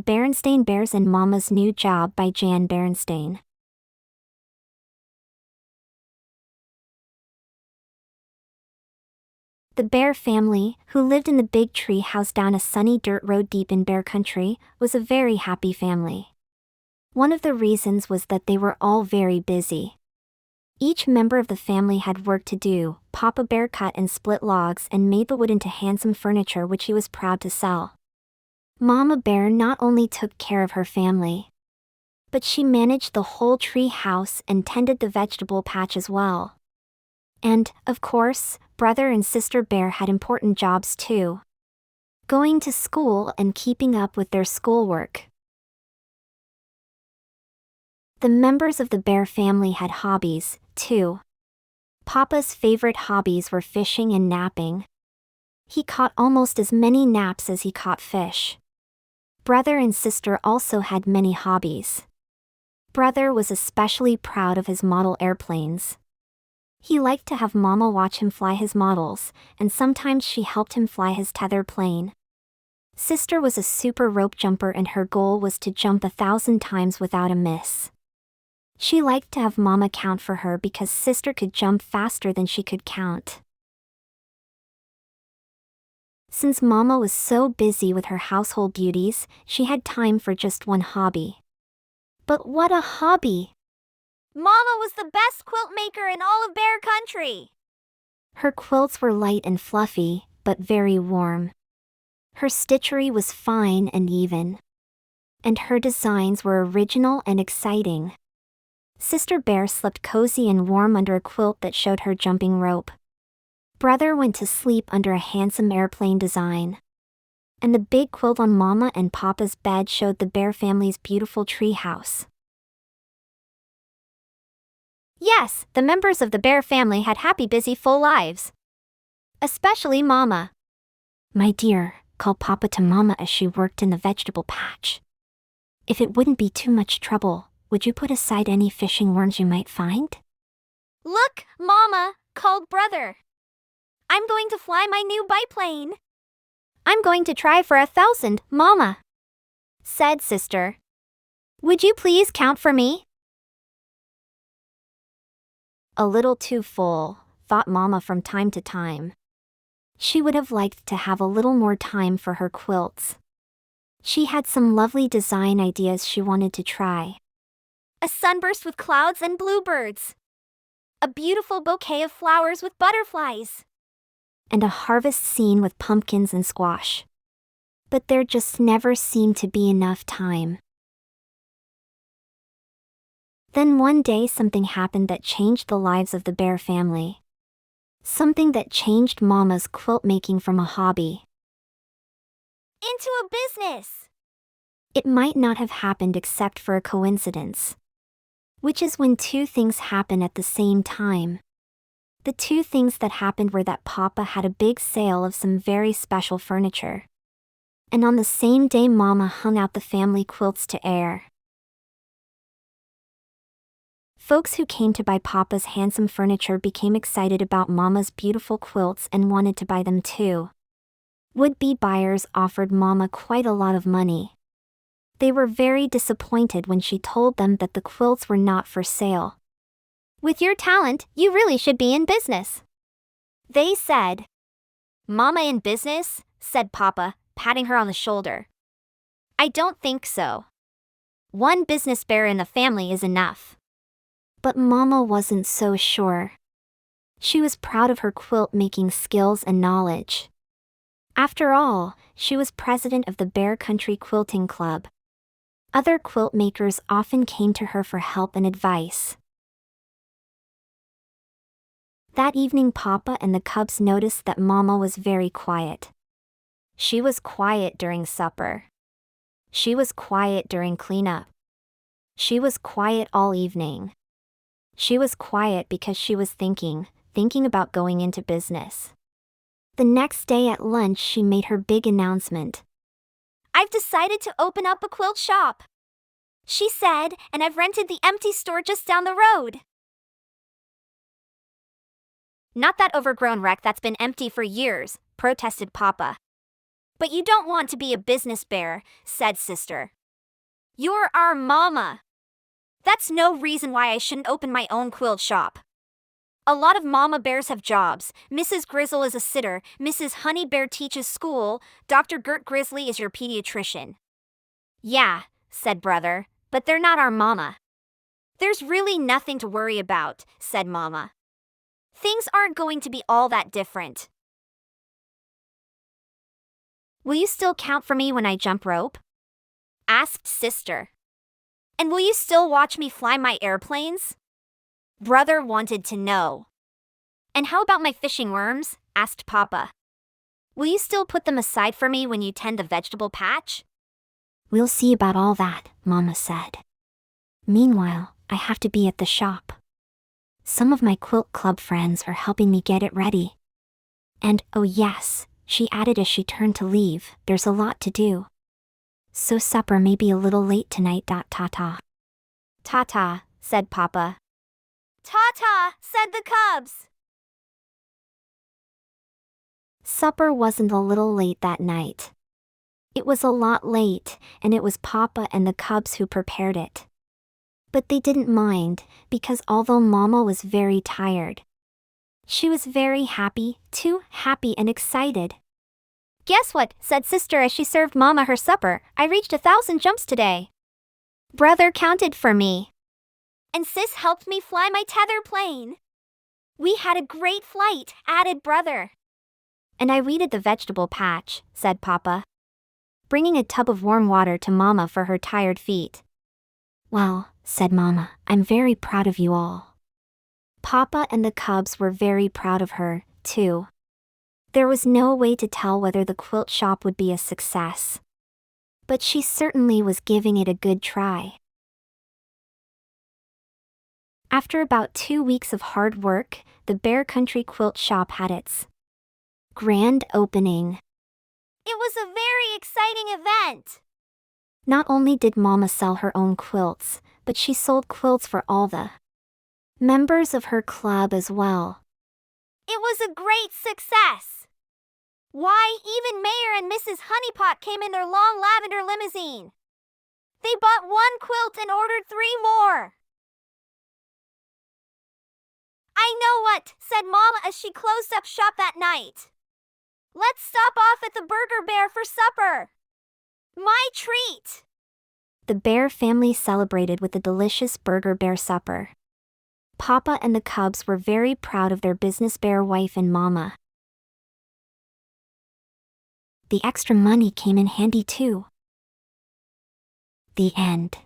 Berenstain Bears and Mama's New Job by Jan Berenstain. The Bear family, who lived in the big tree house down a sunny dirt road deep in Bear country, was a very happy family. One of the reasons was that they were all very busy. Each member of the family had work to do. Papa Bear cut and split logs and made the wood into handsome furniture which he was proud to sell. Mama Bear not only took care of her family, but she managed the whole tree house and tended the vegetable patch as well. And, of course, Brother and Sister Bear had important jobs too. Going to school and keeping up with their schoolwork. The members of the Bear family had hobbies, too. Papa's favorite hobbies were fishing and napping. He caught almost as many naps as he caught fish. Brother and sister also had many hobbies. Brother was especially proud of his model airplanes. He liked to have Mama watch him fly his models, and sometimes she helped him fly his tether plane. Sister was a super rope jumper and her goal was to jump 1,000 times without a miss. She liked to have Mama count for her because sister could jump faster than she could count. Since Mama was so busy with her household duties, she had time for just one hobby. But what a hobby! Mama was the best quilt maker in all of Bear Country. Her quilts were light and fluffy, but very warm. Her stitchery was fine and even. And her designs were original and exciting. Sister Bear slept cozy and warm under a quilt that showed her jumping rope. Brother went to sleep under a handsome airplane design. And the big quilt on Mama and Papa's bed showed the Bear family's beautiful tree house. Yes, the members of the Bear family had happy, busy, full lives. Especially Mama. "My dear," called Papa to Mama as she worked in the vegetable patch. "If it wouldn't be too much trouble, would you put aside any fishing worms you might find?" "Look, Mama," called Brother. "I'm going to fly my new biplane." "I'm going to try for 1,000, Mama," said Sister. "Would you please count for me?" A little too full, thought Mama from time to time. She would have liked to have a little more time for her quilts. She had some lovely design ideas she wanted to try. A sunburst with clouds and bluebirds. A beautiful bouquet of flowers with butterflies. And a harvest scene with pumpkins and squash. But there just never seemed to be enough time. Then one day something happened that changed the lives of the Bear family. Something that changed Mama's quilt making from a hobby into a business. It might not have happened except for a coincidence. Which is when two things happen at the same time. The two things that happened were that Papa had a big sale of some very special furniture. And on the same day Mama hung out the family quilts to air. Folks who came to buy Papa's handsome furniture became excited about Mama's beautiful quilts and wanted to buy them too. Would-be buyers offered Mama quite a lot of money. They were very disappointed when she told them that the quilts were not for sale. "With your talent, you really should be in business," they said. "Mama in business?" said Papa, patting her on the shoulder. "I don't think so. One business bear in the family is enough." But Mama wasn't so sure. She was proud of her quilt-making skills and knowledge. After all, she was president of the Bear Country Quilting Club. Other quilt makers often came to her for help and advice. That evening Papa and the cubs noticed that Mama was very quiet. She was quiet during supper. She was quiet during cleanup. She was quiet all evening. She was quiet because she was thinking about going into business. The next day at lunch she made her big announcement. "I've decided to open up a quilt shop," she said, "and I've rented the empty store just down the road." "Not that overgrown wreck that's been empty for years," protested Papa. But you don't want to be a business bear, said sister. You're our mama. That's no reason why I shouldn't open my own quilt shop. A lot of mama bears have jobs. Mrs. Grizzle is a sitter, Mrs. Honey Bear teaches school, Dr. Gert Grizzly is your pediatrician. Yeah, said brother, but they're not our mama. There's really nothing to worry about, said mama. Things aren't going to be all that different. Will you still count for me when I jump rope? Asked sister. And will you still watch me fly my airplanes? Brother wanted to know. And how about my fishing worms? Asked Papa. Will you still put them aside for me when you tend the vegetable patch? We'll see about all that, Mama said. Meanwhile, I have to be at the shop. Some of my quilt club friends are helping me get it ready. And, oh yes, she added as she turned to leave, there's a lot to do. So supper may be a little late tonight. Ta-ta. Ta-ta, said Papa. Ta-ta, said the cubs. Supper wasn't a little late that night. It was a lot late, and it was Papa and the cubs who prepared it. But they didn't mind, because although Mama was very tired, she was very happy, too happy and excited. Guess what, said sister as she served Mama her supper, I reached 1,000 jumps today. Brother counted for me. And sis helped me fly my tether plane. We had a great flight, added brother. And I weeded the vegetable patch, said Papa, bringing a tub of warm water to Mama for her tired feet. Well, said Mama, I'm very proud of you all. Papa and the cubs were very proud of her, too. There was no way to tell whether the quilt shop would be a success. But she certainly was giving it a good try. After about 2 weeks of hard work, the Bear Country Quilt Shop had its grand opening. It was a very exciting event. Not only did Mama sell her own quilts, but she sold quilts for all the members of her club as well. It was a great success. Why, even Mayor and Mrs. Honeypot came in their long lavender limousine. They bought 1 quilt and ordered 3 more. I know what, said Mama as she closed up shop that night. Let's stop off at the Burger Bear for supper. My treat. The Bear family celebrated with a delicious Burger Bear supper. Papa and the cubs were very proud of their business bear wife and Mama. The extra money came in handy too. The end.